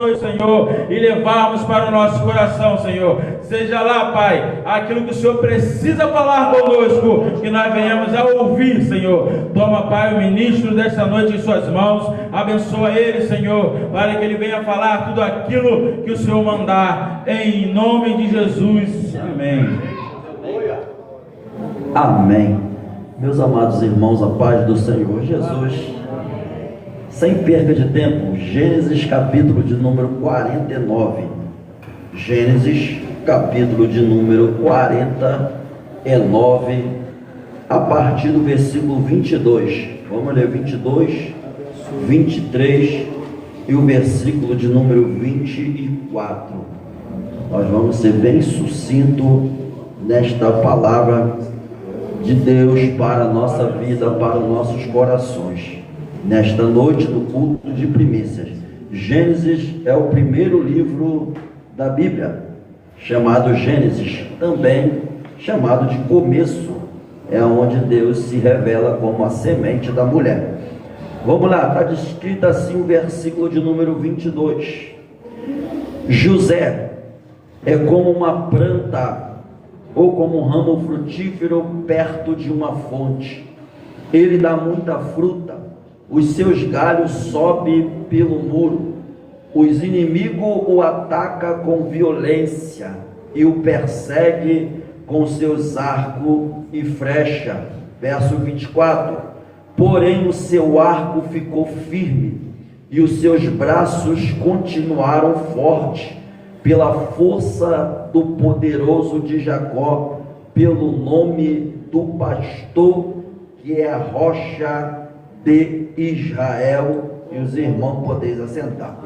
Senhor, e levarmos para o nosso coração, Senhor. Seja lá, Pai, aquilo que o Senhor precisa falar conosco, que nós venhamos a ouvir, Senhor. Toma, Pai, o ministro desta noite em suas mãos, abençoa ele, Senhor, para que ele venha falar tudo aquilo que o Senhor mandar, em nome de Jesus. Amém. Amém. Meus amados irmãos, a paz do Senhor Jesus. Sem perca de tempo, Gênesis capítulo de número 49. Gênesis capítulo de número 49, a partir do versículo 22. Vamos ler 22, 23 e o versículo de número 24. Nós vamos ser bem sucinto nesta palavra de Deus para a nossa vida, para os nossos corações. Nesta noite do culto de primícias. Gênesis é o primeiro livro da Bíblia, chamado Gênesis, também chamado de começo, é onde Deus se revela como a semente da mulher. Vamos lá, está descrito assim o versículo de número 22. José é como uma planta ou como um ramo frutífero perto de uma fonte. Ele dá muita fruta. Os seus galhos sobem pelo muro. Os inimigos o atacam com violência e o perseguem com seus arcos e flecha. Verso 24. Porém o seu arco ficou firme e os seus braços continuaram fortes pela força do poderoso de Jacó, pelo nome do pastor que é a rocha de Israel. E os irmãos podeis assentar.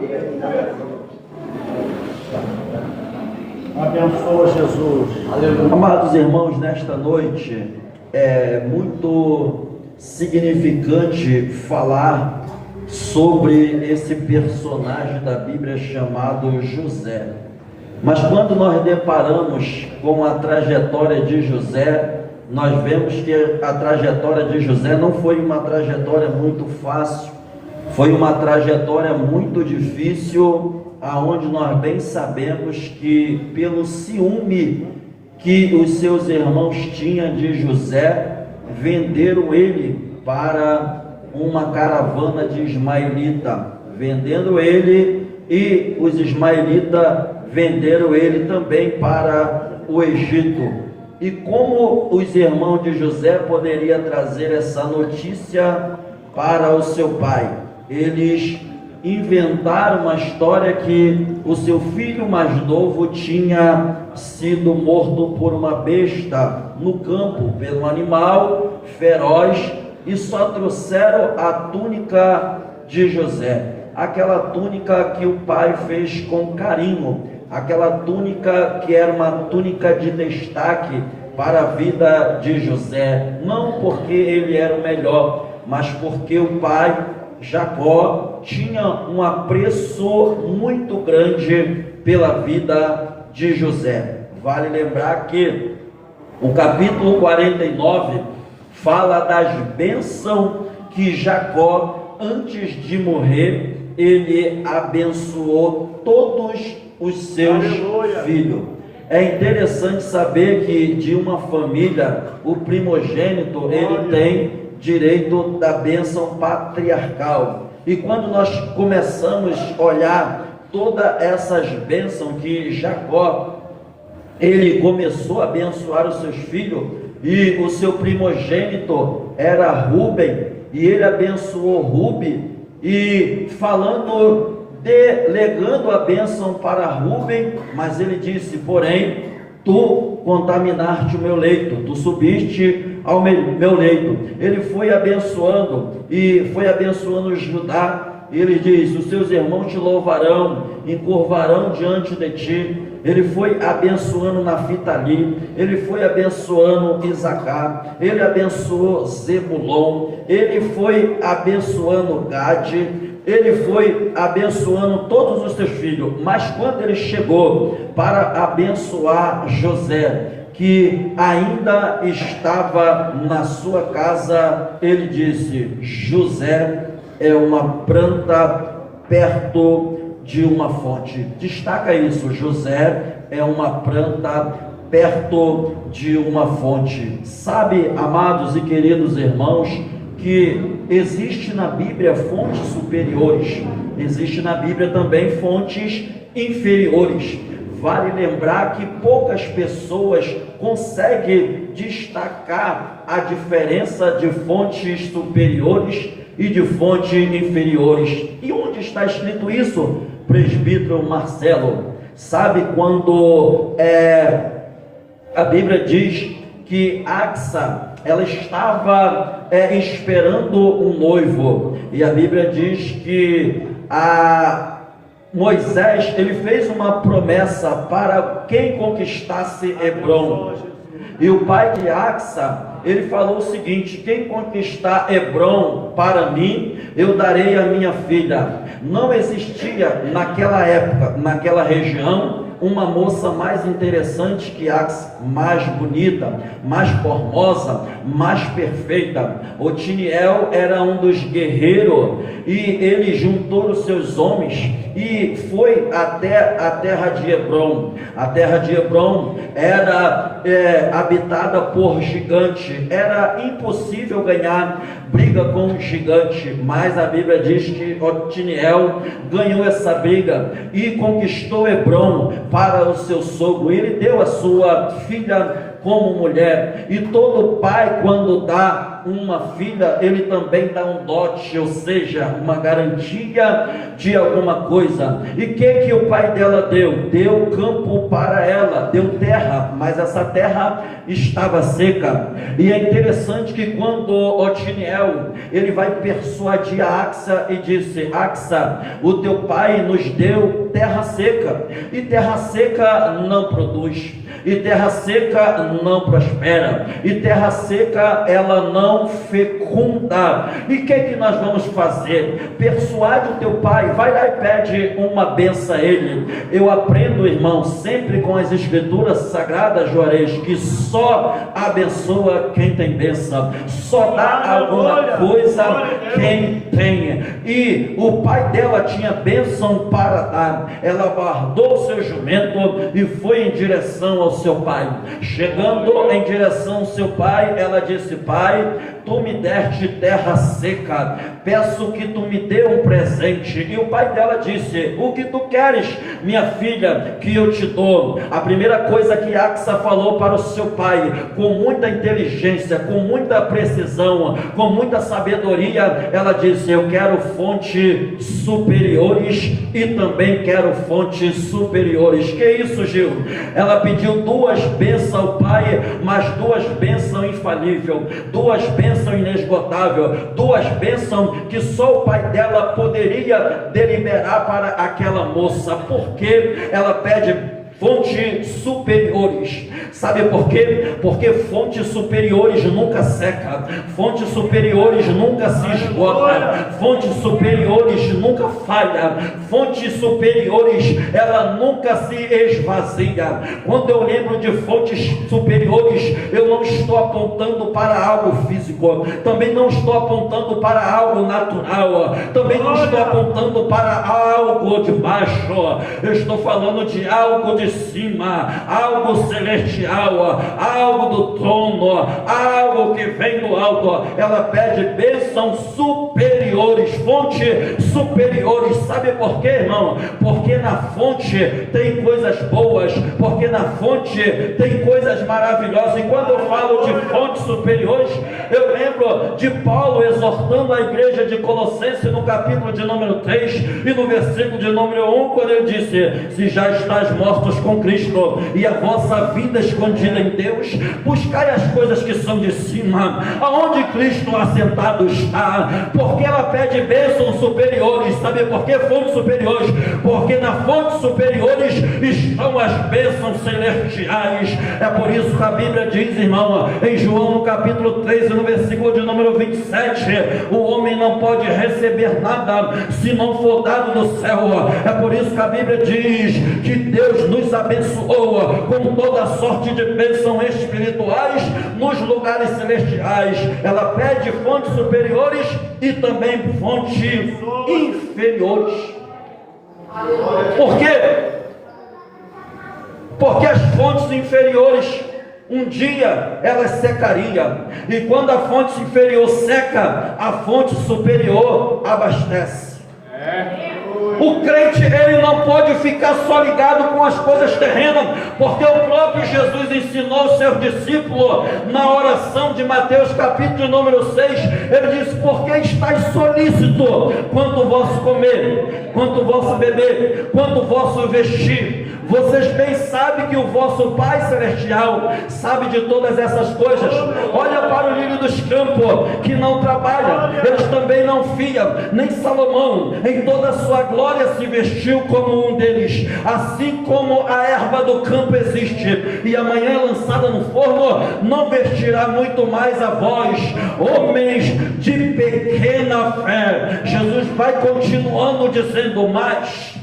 Abençoa Jesus. Aleluia. Amados irmãos, nesta noite é muito significante falar sobre esse personagem da Bíblia chamado José. Mas quando nós deparamos com a trajetória de José, nós vemos que a trajetória de José não foi uma trajetória muito fácil, foi uma trajetória muito difícil, aonde nós bem sabemos que pelo ciúme que os seus irmãos tinham de José, venderam ele para uma caravana de ismaelita, vendendo ele, e os ismaelitas venderam ele também para o Egito. E como os irmãos de José poderiam trazer essa notícia para o seu pai? Eles inventaram uma história que o seu filho mais novo tinha sido morto por uma besta no campo, pelo animal feroz, e só trouxeram a túnica de José, aquela túnica que o pai fez com carinho, aquela túnica que era uma túnica de destaque para a vida de José, não porque ele era o melhor, mas porque o pai Jacó tinha um apreço muito grande pela vida de José. Vale lembrar que o capítulo 49 fala das bênçãos que Jacó, antes de morrer, ele abençoou todos os seus filhos. É interessante saber que de uma família, o primogênito, ele tem direito da bênção patriarcal. E quando nós começamos a olhar todas essas bênçãos que Jacó, ele começou a abençoar os seus filhos, e o seu primogênito era Rúben, e ele abençoou Rúben, e falando, delegando a bênção para Rúben, mas ele disse: porém, tu contaminaste o meu leito, tu subiste ao meu leito. Ele foi abençoando, e foi abençoando Judá. Ele diz: os seus irmãos te louvarão, encurvarão diante de ti. Ele foi abençoando Naftali, ele foi abençoando Isacar, ele abençoou Zebulon, ele foi abençoando Gade, ele foi abençoando todos os seus filhos. Mas quando ele chegou para abençoar José, que ainda estava na sua casa, ele disse: José é uma planta perto de uma fonte. Destaca isso: José é uma planta perto de uma fonte. Sabe, amados e queridos irmãos, que existe na Bíblia fontes superiores, existe na Bíblia também fontes inferiores. Vale lembrar que poucas pessoas conseguem destacar a diferença de fontes superiores e de fontes inferiores. E onde está escrito isso, presbítero Marcelo? Sabe quando a Bíblia diz que Axa, ela estava esperando um noivo, e a Bíblia diz que Moisés, ele fez uma promessa para quem conquistasse Hebrom, e o pai de Axa, ele falou o seguinte: quem conquistar Hebrom para mim, eu darei a minha filha. Não existia naquela época, naquela região, uma moça mais interessante que Axa, mais bonita, mais formosa, mais perfeita. Otiniel era um dos guerreiros, e ele juntou os seus homens e foi até a terra de Hebrom. A terra de Hebrom era habitada por gigante. Era impossível ganhar briga com um gigante, mas a Bíblia diz que Otiniel ganhou essa briga e conquistou Hebrom para o seu sogro. Ele deu a sua filha como mulher, e todo pai, quando dá uma filha, ele também dá um dote, ou seja, uma garantia de alguma coisa. E o que o pai dela deu? Deu campo para ela, deu terra, mas essa terra estava seca. E é interessante que quando Otiniel, ele vai persuadir a Axa e disse: Axa, o teu pai nos deu terra seca, e terra seca não produz, e terra seca não prospera, e terra seca ela não fecunda. E o que nós vamos fazer? Persuade o teu pai, vai lá e pede uma benção a ele. Eu aprendo, irmão, sempre com as escrituras sagradas, Juarez, que só abençoa quem tem bênção, só dá alguma coisa quem tem. E o pai dela tinha bênção para dar. Ela guardou o seu jumento e foi em direção ao seu pai. Chegando em direção ao seu pai, ela disse: pai, tu me deste terra seca, peço que tu me dê um presente. E o pai dela disse: o que tu queres, minha filha, que eu te dou? A primeira coisa que Axa falou para o seu pai, com muita inteligência, com muita precisão, com muita sabedoria, ela disse: eu quero fontes superiores e também quero fontes superiores. Que isso, Gil? Ela pediu duas bênçãos ao pai, mas duas bênçãos infalíveis, duas bênçãos inesgotáveis, duas bênçãos que só o pai dela poderia deliberar para aquela moça. Porque ela pede fontes superiores. Sabe por quê? Porque fontes superiores nunca seca, fontes superiores nunca se esgota, fontes superiores nunca falha, fontes superiores ela nunca se esvazia. Quando eu lembro de fontes superiores, eu não estou apontando para algo físico, também não estou apontando para algo natural, também não estou apontando para algo de baixo, eu estou falando de algo de cima, algo celestial, algo do trono, algo que vem do alto. Ela pede bênçãos superiores, fontes superiores. Sabe por quê, irmão? Porque na fonte tem coisas boas, porque na fonte tem coisas maravilhosas. E quando eu falo de fontes superiores, eu lembro de Paulo exortando a igreja de Colossenses no capítulo de número 3 e no versículo de número 1, quando ele disse: se já estáis mortos com Cristo e a vossa vida escondida em Deus, buscai as coisas que são de cima, aonde Cristo assentado está. Porque ela pede bênçãos superiores. Sabe por que fontes superiores? Porque na fontes superiores estão as bênçãos celestiais. É por isso que a Bíblia diz, irmão, em João no capítulo 13, no versículo de número 27, o homem não pode receber nada se não for dado do céu. É por isso que a Bíblia diz que Deus nos abençoou com toda sorte de bênçãos espirituais nos lugares celestiais. Ela pede fontes superiores e também fontes inferiores. Por quê? Porque as fontes inferiores, um dia elas secariam, e quando a fonte inferior seca, a fonte superior abastece. O crente, ele não pode ficar só ligado com as coisas terrenas, porque o próprio Jesus ensinou aos seus discípulos na oração de Mateus capítulo número 6, ele disse: porque estáis solícito quanto o vosso comer, quanto o vosso beber, quanto o vosso vestir. Vocês bem sabem que o vosso Pai Celestial sabe de todas essas coisas. Olha para o lírio dos campos, que não trabalha, eles também não fiam, nem Salomão em toda a sua glória se vestiu como um deles. Assim como a erva do campo existe e amanhã é lançada no forno, não vestirá muito mais a vós, homens de pequena fé. Jesus vai continuando dizendo mais: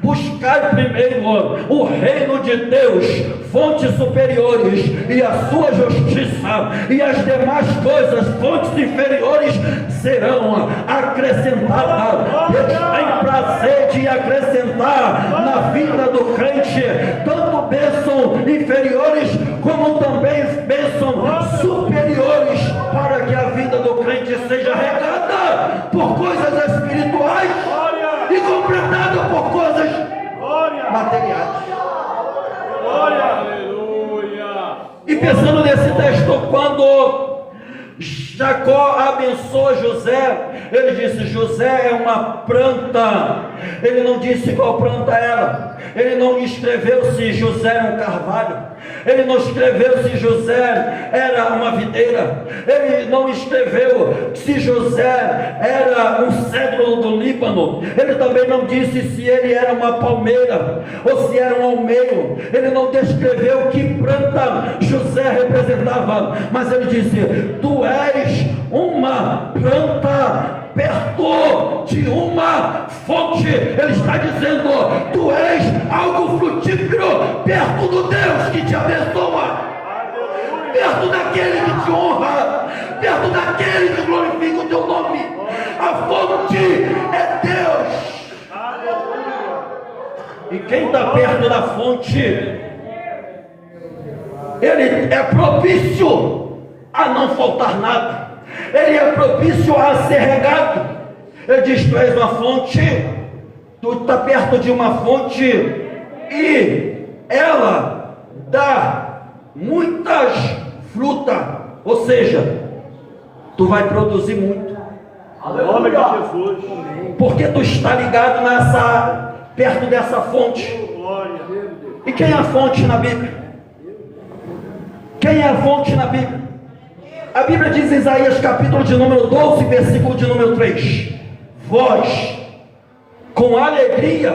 buscai primeiro o reino de Deus, fontes superiores, e a sua justiça, e as demais coisas, fontes inferiores, serão acrescentadas. Deus tem prazer de acrescentar na vida do crente tanto bênçãos inferiores como também bênçãos superiores, para que a vida do crente seja regada por coisas espirituais e completada por coisas materiais. E pensando nesse texto, quando Jacó abençoou José, ele disse: José é uma planta. Ele não disse qual planta era. Ele não escreveu se José era um carvalho. Ele não escreveu se José era uma videira. Ele não escreveu se José era um cedro do Líbano. Ele também não disse se ele era uma palmeira ou se era um almeiro. Ele não descreveu que planta José representava, mas ele disse: tu és uma planta perto de uma fonte. Ele está dizendo: tu és algo frutífero perto do Deus que te abençoa, perto daquele que te honra, perto daquele que glorifica o teu nome. A fonte é Deus. E quem está perto da fonte, ele é propício a não faltar nada. Ele é propício a ser regado. Ele diz: tu és uma fonte, tu está perto de uma fonte e ela dá muitas frutas, ou seja, tu vai produzir muito. Porque tu está ligado perto dessa fonte. E quem é a fonte na Bíblia? Quem é a fonte na Bíblia? A Bíblia diz em Isaías capítulo de número 12, versículo de número 3: vós, com alegria,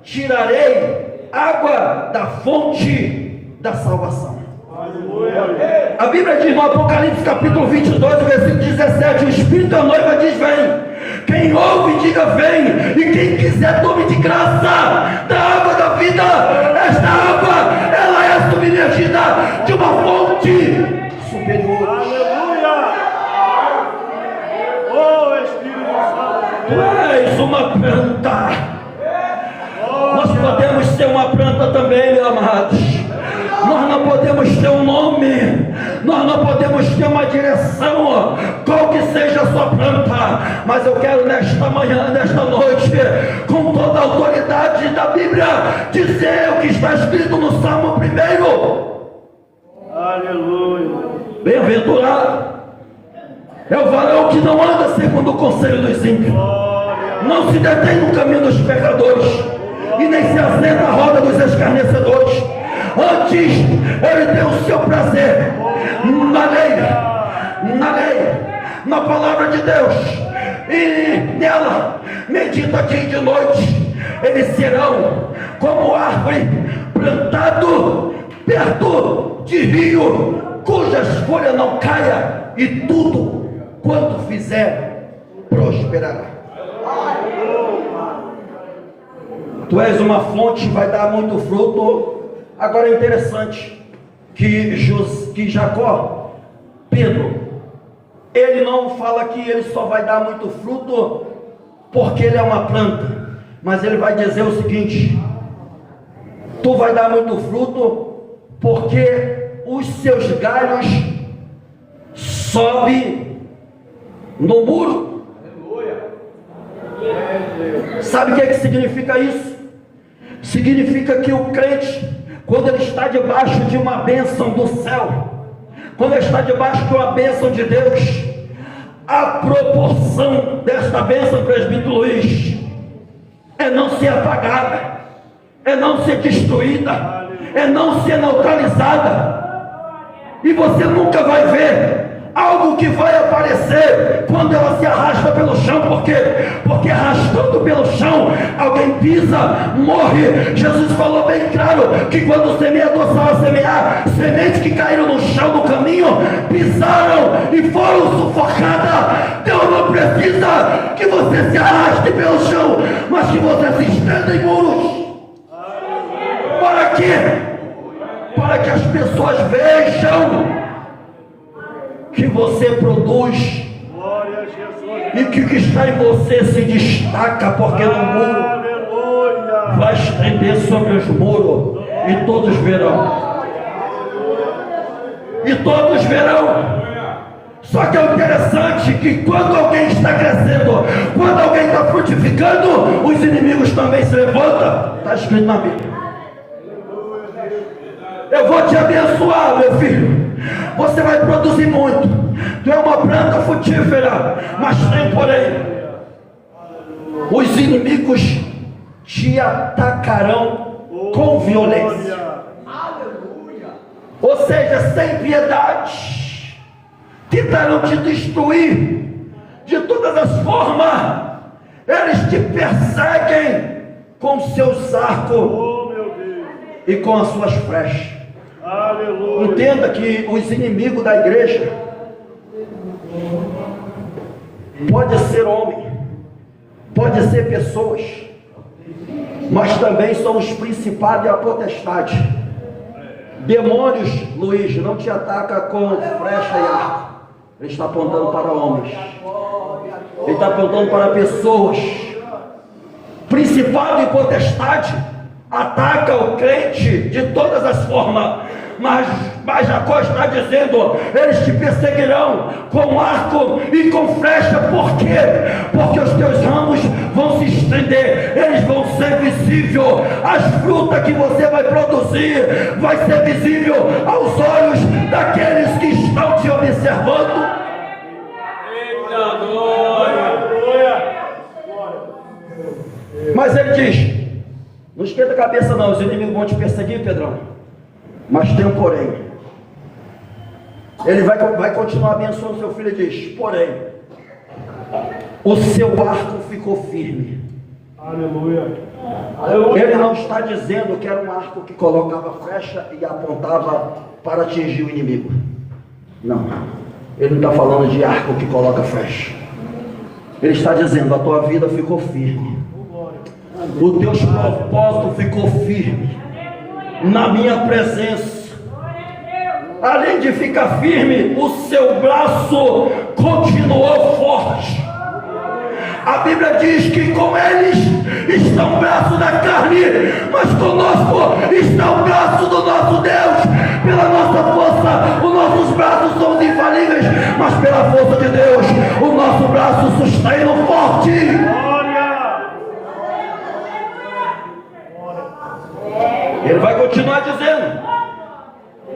tirarei água da fonte da salvação. A Bíblia diz no Apocalipse capítulo 22, versículo 17: o Espírito da noiva diz: vem. Quem ouve, diga vem. E quem quiser, tome de graça da água da vida. Esta água, ela é submergida de uma fonte superior. Aleluia! Oh, Espírito Santo! Tu és uma planta. Nós podemos ser uma planta também, meus amados. Nós não podemos ter um nome, nós não podemos ter uma direção, qual que seja a sua planta, mas eu quero nesta manhã, nesta noite, com toda a autoridade da Bíblia, dizer o que está escrito no Salmo 1. Aleluia! Bem-aventurado é o varão que não anda segundo o conselho dos ímpios, não se detém no caminho dos pecadores, e nem se assenta à roda dos escarnecedores. Antes, ele tem o seu prazer na lei, na palavra de Deus, e nela medita dia e de noite. Eles serão como árvore plantado perto de rio, cujas folhas não caia, e tudo quanto fizer prosperará. Tu és uma fonte, vai dar muito fruto. Agora é interessante que Jacó, Pedro, ele não fala que ele só vai dar muito fruto porque ele é uma planta, Mas ele vai dizer o seguinte: tu vai dar muito fruto, porque os seus galhos sobem no muro. Sabe o que significa isso? Significa que o crente, quando ele está debaixo de uma bênção do céu, quando ele está debaixo de uma bênção de Deus, a proporção desta bênção, presbítero Luiz, é não ser apagada, é não ser destruída, é não ser neutralizada. E você nunca vai ver algo que vai aparecer quando ela se arrasta pelo chão. Por quê? Porque arrastando pelo chão, alguém pisa, morre. Jesus falou bem claro que quando o semeador saiu a semear, sementes que caíram no chão no caminho, pisaram e foram sufocadas. Deus não precisa que você se arraste pelo chão, mas que você se estenda em muros. Para quê? Para que as pessoas vejam que você produz e que o que está em você se destaca, porque no muro vai estender sobre os muros e todos verão. E todos verão. Só que é interessante que quando alguém está crescendo, quando alguém está frutificando, os inimigos também se levantam. Está escrito na Bíblia. Eu vou te abençoar, meu filho. Você vai produzir muito. Tu é uma planta frutífera, mas tem porém, os inimigos te atacarão com violência. Ou seja, sem piedade, tentarão te destruir de todas as formas. Eles te perseguem com seus arcos e com as suas flechas. Aleluia. Entenda que os inimigos da igreja pode ser homem, pode ser pessoas, mas também são os principados e a potestade. Demônios, Luiz, não te ataca com flecha e arco. Ele está apontando para homens, ele está apontando para pessoas. Principado e potestade ataca o crente de todas as formas, mas Jacó está dizendo: eles te perseguirão com arco e com flecha. Por quê? Porque os teus ramos vão se estender, eles vão ser visíveis. As frutas que você vai produzir vai ser visível aos olhos daqueles que estão te observando. Eita glória! Mas ele diz: não esquenta a cabeça não, os inimigos vão te perseguir, Pedrão. Mas tem um porém. Ele vai continuar abençoando seu filho e diz: porém, o seu arco ficou firme. Aleluia. Ele não está dizendo que era um arco que colocava flecha e apontava para atingir o inimigo. Não. Ele não está falando de arco que coloca flecha. Ele está dizendo: a tua vida ficou firme. O teu propósito ficou firme na minha presença. Além de ficar firme, o seu braço continuou forte. A Bíblia diz que com eles está o braço da carne, mas conosco está o braço do nosso Deus. Pela nossa força, os nossos braços são infalíveis, mas pela força de Deus, o nosso braço sustém o forte. Ele vai continuar dizendo: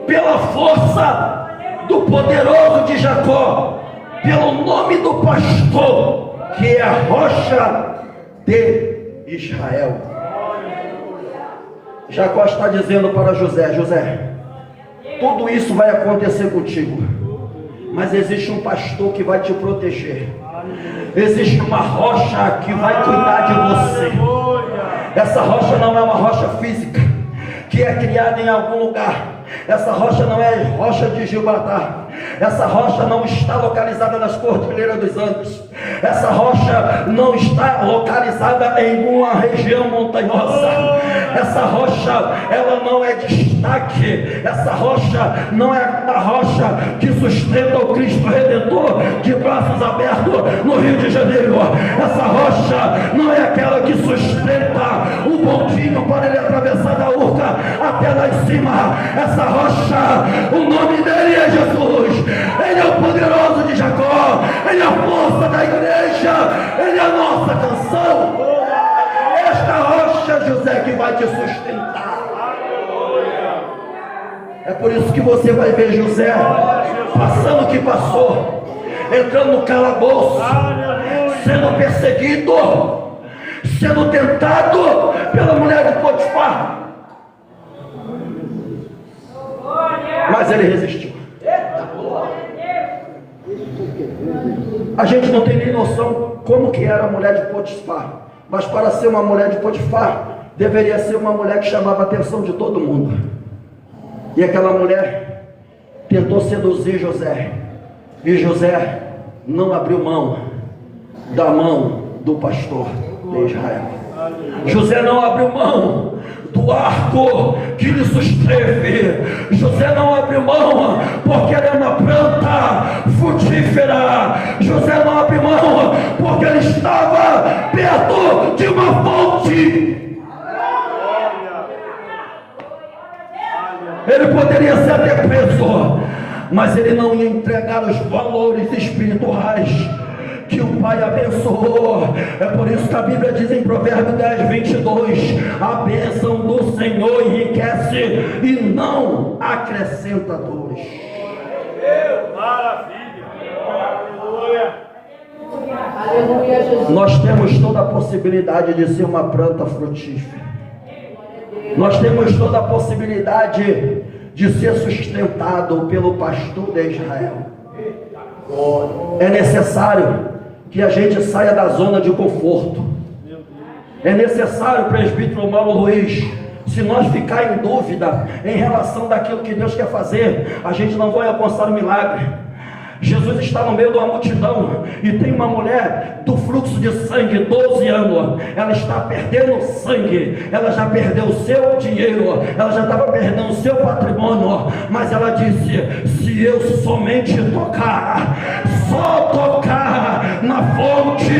pela força do poderoso de Jacó, pelo nome do pastor, que é a rocha de Israel. Jacó está dizendo para José: José, tudo isso vai acontecer contigo, mas existe um pastor que vai te proteger. Existe uma rocha que vai cuidar de você. Essa rocha não é uma rocha física que é criada em algum lugar. Essa rocha não é rocha de Gibraltar. Essa rocha não está localizada nas cordilheiras dos Andes. Essa rocha não está localizada em uma região montanhosa. Essa rocha, ela não é destaque. Essa rocha não é a rocha que sustenta o Cristo Redentor de braços abertos no Rio de Janeiro. Essa rocha não é aquela que sustenta o bondinho para ele atravessar da urca até lá em cima. Essa rocha, o nome dele é Jesus. Ele é o poderoso de Jacó. Ele é a força da igreja. Ele é a nossa canção. Esta rocha, José, que vai te sustentar. É por isso que você vai ver José passando o que passou, entrando no calabouço, sendo perseguido, sendo tentado pela mulher de Potifar. Mas ele resistiu. A gente não tem nem noção como que era a mulher de Potifar, mas para ser uma mulher de Potifar, deveria ser uma mulher que chamava a atenção de todo mundo. E aquela mulher tentou seduzir José, e José não abriu mão da mão do pastor de Israel. José não abriu mão do arco que lhe susteve. José não abriu mão porque ele é uma planta frutífera. José não abriu mão porque ele estava perto de uma fonte. Ele poderia ser até preso, mas ele não ia entregar os valores espirituais que o Pai abençoou. É por isso que a Bíblia diz em Provérbios 10, 22: a bênção do Senhor enriquece e não acrescenta dores. Maravilha! Aleluia! Nós temos toda a possibilidade de ser uma planta frutífera. Nós temos toda a possibilidade de ser sustentado pelo pastor de Israel. É necessário que a gente saia da zona de conforto. É necessário, presbítero Mauro Luiz, se nós ficar em dúvida em relação daquilo que Deus quer fazer, a gente não vai alcançar o milagre. Jesus está no meio de uma multidão e tem uma mulher do fluxo de sangue, 12 anos, ela está perdendo sangue, ela já perdeu o seu dinheiro, ela já estava perdendo o seu patrimônio, mas ela disse: se eu somente tocar, só tocar na fonte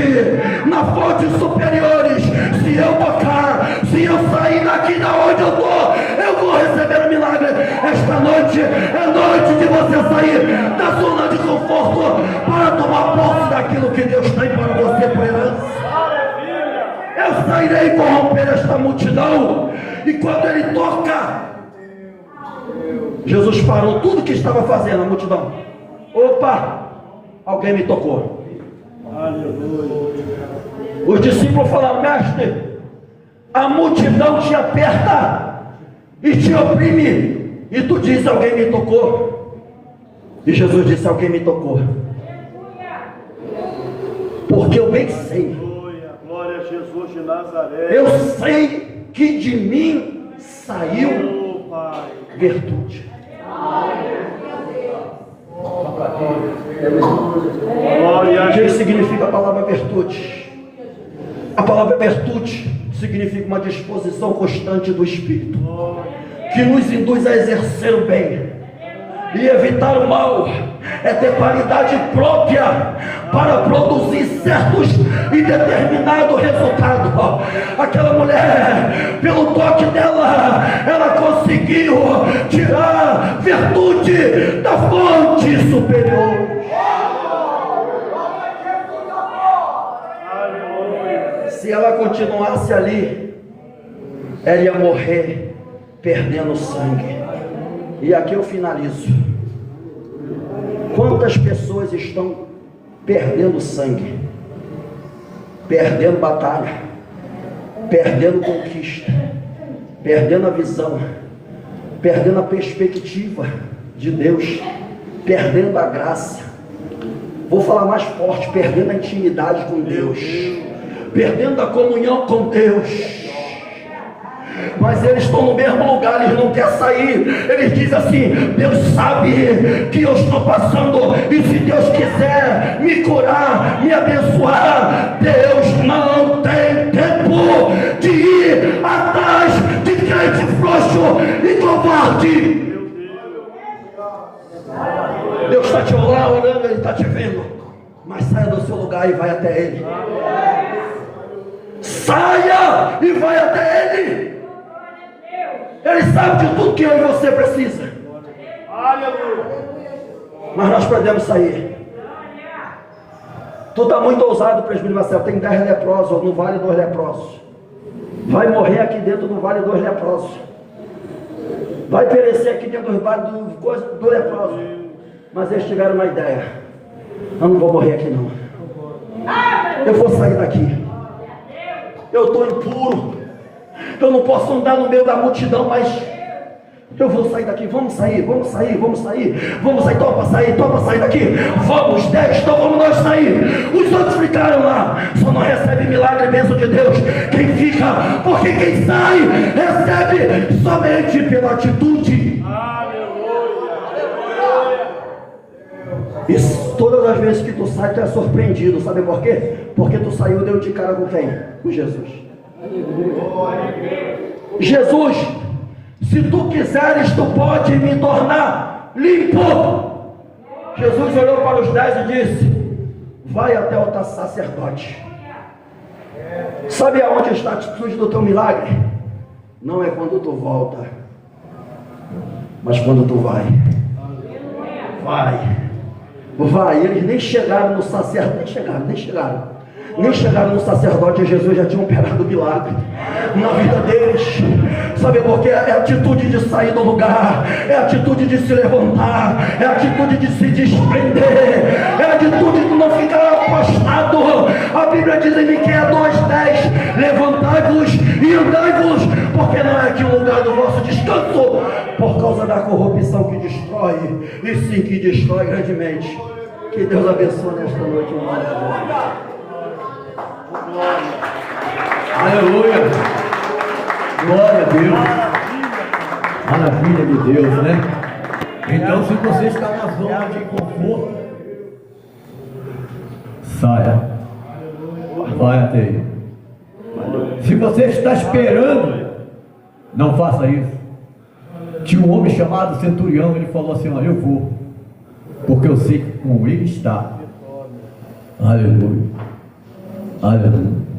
superiores, se eu tocar, se eu sair daqui da onde eu estou, eu vou receber o milagre. Esta noite é noite de você sair da zona de conforto para tomar posse daquilo que Deus tem para você por herança. Eu sairei e corromper esta multidão. E quando ele toca, Jesus parou tudo que estava fazendo a multidão. Opa, alguém me tocou. Os discípulos falaram: mestre, a multidão te aperta e te oprime, e tu diz: alguém me tocou. E Jesus disse: alguém me tocou, porque eu bem sei, glória a Jesus de Nazaré, eu sei que de mim saiu virtude. O que significa a palavra virtude? A palavra virtude significa uma disposição constante do Espírito, que nos induz a exercer o bem e evitar o mal. É ter qualidade própria para produzir certos e determinado resultado. Aquela mulher, pelo toque dela, ela conseguiu tirar virtude da fonte superior. Se ela continuasse ali, ela ia morrer perdendo sangue. E aqui eu finalizo. Quantas pessoas estão perdendo sangue, perdendo batalha, perdendo conquista, perdendo a visão, perdendo a perspectiva de Deus, perdendo a graça. Vou falar mais forte: perdendo a intimidade com Deus, perdendo a comunhão com Deus, mas eles estão no mesmo lugar, eles não querem sair. Eles dizem assim: Deus sabe que eu estou passando, e se Deus quiser me curar, me abençoar, Deus não tem tempo de ir atrás de crente frouxo e covarde. Deus está te orando, Ele está te vendo, mas saia do seu lugar e vai até Ele. Saia e vai até Ele. Ele sabe de tudo que eu e você precisa. Mas nós podemos sair. Tu está muito ousado, presbítero Marcelo. Tem 10 leprosos no vale dos leprosos. Vai morrer aqui dentro do vale dos leprosos. Vai perecer aqui dentro do vale do leproso. Mas eles tiveram uma ideia: eu não vou morrer aqui não. Eu vou sair daqui. Eu estou impuro. Eu não posso andar no meio da multidão, mas eu vou sair daqui. Vamos sair, vamos sair, vamos sair. Vamos sair, topa sair daqui. Vamos, 10, então vamos nós sair. Os outros ficaram lá. Só não recebe milagre e bênção de Deus quem fica, porque quem sai recebe somente pela atitude. Isso, todas as vezes que tu sai, tu é surpreendido. Sabe por quê? Porque tu saiu, deu de cara com quem? Com Jesus. Jesus, se tu quiseres, tu pode me tornar limpo. Jesus olhou para os 10 e disse: vai até o sacerdote. Sabe aonde está a atitude do teu milagre? Não é quando tu volta, mas quando tu vai. Vai. Eles nem chegaram no sacerdote, nem chegaram no sacerdote, e Jesus já tinha operado o milagre na vida deles. Sabe por quê? É a atitude de sair do lugar, é a atitude de se levantar, é a atitude de se desprender, é a atitude de não ficar afastado. A Bíblia diz em Miqueias 2:10: levantai-vos e andai-vos, porque não é aqui o lugar do vosso descanso, por causa da corrupção que destrói, e sim que destrói grandemente. Que Deus abençoe nesta noite, em nome de Jesus. Aleluia! Glória a Deus! Maravilha de Deus, né? Então, se você está na zona de conforto, saia, vai até Ele. Se você está esperando, não faça isso. Tinha um homem chamado Centurião, ele falou assim: olha, eu vou, porque eu sei que com Ele está. Aleluia! Aleluia!